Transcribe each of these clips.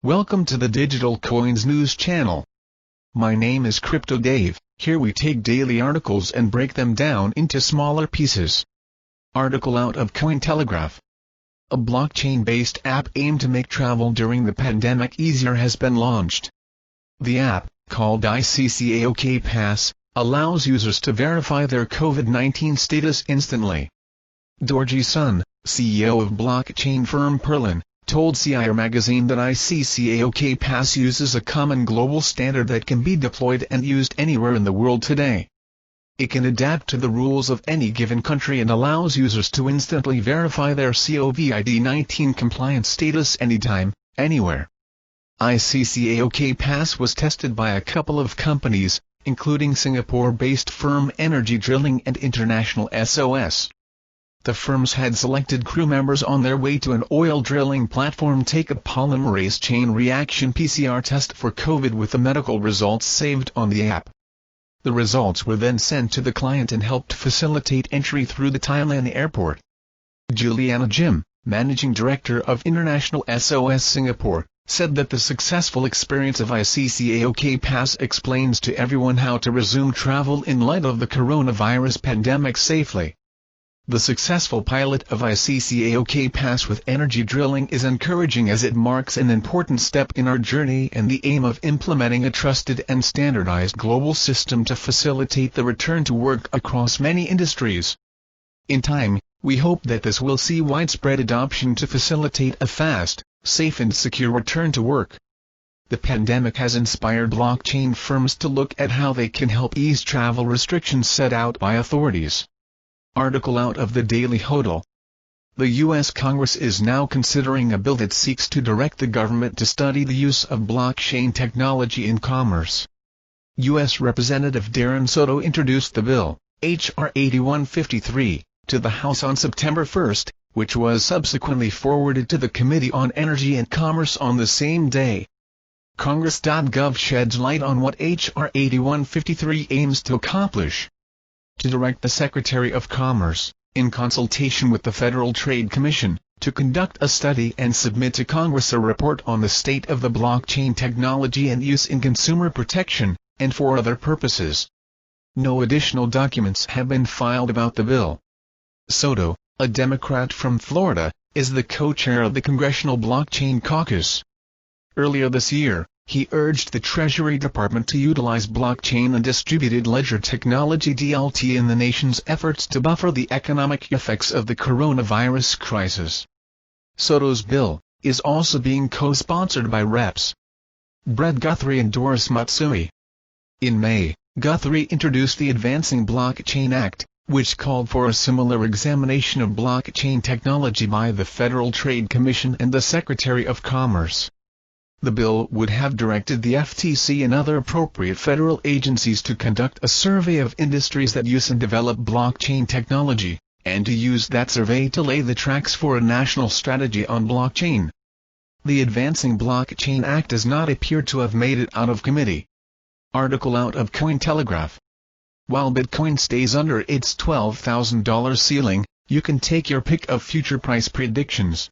Welcome to the Digital Coins News channel. My name is Crypto Dave. Here we take daily articles and break them down into smaller pieces. Article out of Cointelegraph. A blockchain-based app aimed to make travel during the pandemic easier has been launched. The app, called ICCAOK Pass, allows users to verify their COVID-19 status instantly. Dorji Sun, CEO of blockchain firm Perlin, told CIR magazine that ICCAOK Pass uses a common global standard that can be deployed and used anywhere in the world today. It can adapt to the rules of any given country and allows users to instantly verify their COVID-19 compliance status anytime, anywhere. ICCAOK Pass was tested by a couple of companies, including Singapore-based firm Energy Drilling and International SOS. The firms had selected crew members on their way to an oil drilling platform take a polymerase chain reaction PCR test for COVID with the medical results saved on the app. The results were then sent to the client and helped facilitate entry through the Thailand airport. Juliana Jim, Managing Director of International SOS Singapore, said that the successful experience of ICCAOK Pass explains to everyone how to resume travel in light of the coronavirus pandemic safely. The successful pilot of ICCAOK Pass with Energy Drilling is encouraging as it marks an important step in our journey and the aim of implementing a trusted and standardized global system to facilitate the return to work across many industries. In time, we hope that this will see widespread adoption to facilitate a fast, safe and secure return to work. The pandemic has inspired blockchain firms to look at how they can help ease travel restrictions set out by authorities. Article out of the Daily Hodl. The U.S. Congress is now considering a bill that seeks to direct the government to study the use of blockchain technology in commerce. U.S. Representative Darren Soto introduced the bill, H.R. 8153, to the House on September 1, which was subsequently forwarded to the Committee on Energy and Commerce on the same day. Congress.gov sheds light on what H.R. 8153 aims to accomplish. To direct the Secretary of Commerce, in consultation with the Federal Trade Commission, to conduct a study and submit to Congress a report on the state of the blockchain technology and use in consumer protection, and for other purposes. No additional documents have been filed about the bill. Soto, a Democrat from Florida, is the co-chair of the Congressional Blockchain Caucus. Earlier this year, he urged the Treasury Department to utilize blockchain and distributed ledger technology (DLT) in the nation's efforts to buffer the economic effects of the coronavirus crisis. Soto's bill is also being co-sponsored by Reps. Brett Guthrie and Doris Matsui. In May, Guthrie introduced the Advancing Blockchain Act, which called for a similar examination of blockchain technology by the Federal Trade Commission and the Secretary of Commerce. The bill would have directed the FTC and other appropriate federal agencies to conduct a survey of industries that use and develop blockchain technology, and to use that survey to lay the tracks for a national strategy on blockchain. The Advancing Blockchain Act does not appear to have made it out of committee. Article out of Cointelegraph. While Bitcoin stays under its $12,000 ceiling, you can take your pick of future price predictions.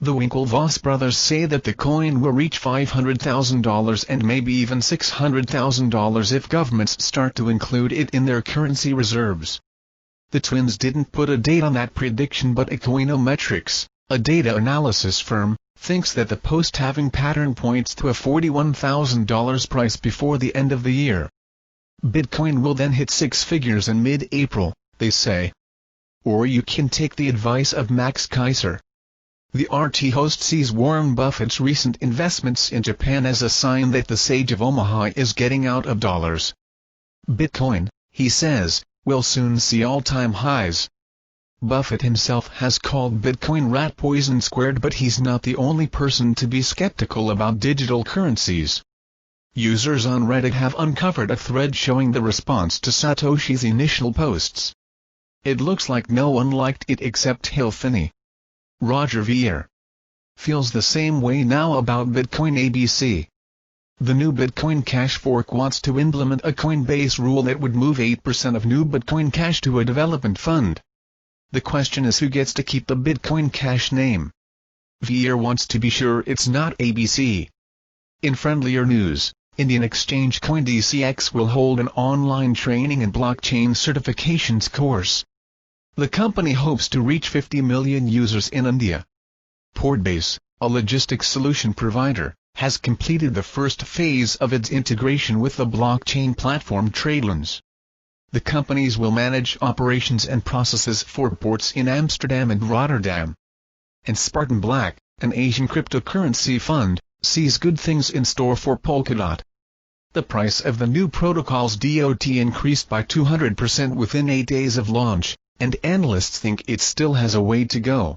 The Winklevoss brothers say that the coin will reach $500,000 and maybe even $600,000 if governments start to include it in their currency reserves. The twins didn't put a date on that prediction, but Ecoinometrics, a data analysis firm, thinks that the post-halving pattern points to a $41,000 price before the end of the year. Bitcoin will then hit six figures in mid-April, they say. Or you can take the advice of Max Keiser. The RT host sees Warren Buffett's recent investments in Japan as a sign that the Sage of Omaha is getting out of dollars. Bitcoin, he says, will soon see all-time highs. Buffett himself has called Bitcoin rat poison squared, but he's not the only person to be skeptical about digital currencies. Users on Reddit have uncovered a thread showing the response to Satoshi's initial posts. It looks like no one liked it except Hale Finney. Roger Ver feels the same way now about Bitcoin ABC. The new Bitcoin Cash fork wants to implement a Coinbase rule that would move 8% of new Bitcoin Cash to a development fund. The question is who gets to keep the Bitcoin Cash name. Vier wants to be sure it's not ABC. In friendlier news, Indian exchange CoinDCX will hold an online training and blockchain certifications course. The company hopes to reach 50 million users in India. Portbase, a logistics solution provider, has completed the first phase of its integration with the blockchain platform Tradelens. The companies will manage operations and processes for ports in Amsterdam and Rotterdam. And Spartan Black, an Asian cryptocurrency fund, sees good things in store for Polkadot. The price of the new protocol's DOT increased by 200% within 8 days of launch, and analysts think it still has a way to go.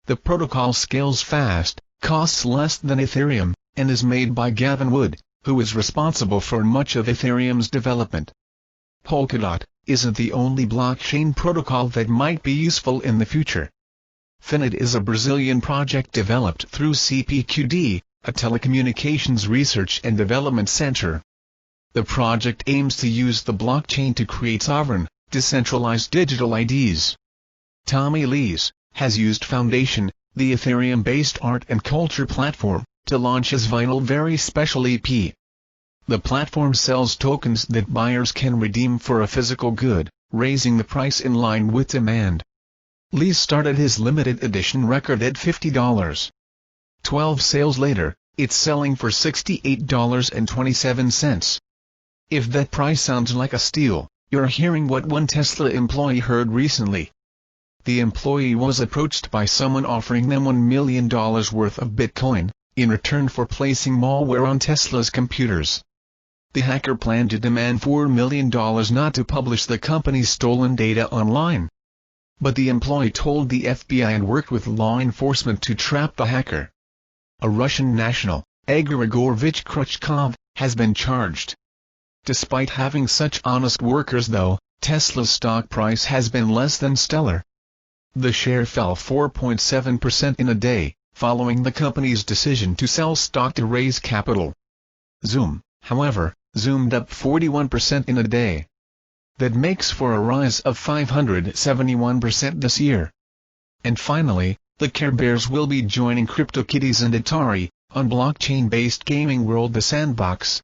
The protocol scales fast, costs less than Ethereum, and is made by Gavin Wood, who is responsible for much of Ethereum's development. Polkadot isn't the only blockchain protocol that might be useful in the future. Finit is a Brazilian project developed through CPQD, a telecommunications research and development center. The project aims to use the blockchain to create sovereign, decentralized digital IDs. Tommy Lees has used Foundation, the Ethereum-based art and culture platform, to launch his vinyl Very Special EP. The platform sells tokens that buyers can redeem for a physical good, raising the price in line with demand. Lee started his limited edition record at $50. 12 sales later, it's selling for $68.27. If that price sounds like a steal, you're hearing what one Tesla employee heard recently. The employee was approached by someone offering them $1 million worth of Bitcoin, in return for placing malware on Tesla's computers. The hacker planned to demand $4 million not to publish the company's stolen data online. But the employee told the FBI and worked with law enforcement to trap the hacker. A Russian national, Grigorovich Krychkov, has been charged. Despite having such honest workers though, Tesla's stock price has been less than stellar. The share fell 4.7% in a day, following the company's decision to sell stock to raise capital. Zoom, however, zoomed up 41% in a day. That makes for a rise of 571% this year. And finally, the Care Bears will be joining CryptoKitties and Atari, on blockchain-based gaming world The Sandbox.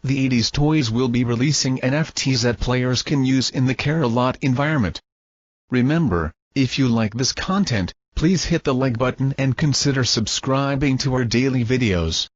The 80s toys will be releasing NFTs that players can use in the Care-a-Lot environment. Remember, if you like this content, please hit the like button and consider subscribing to our daily videos.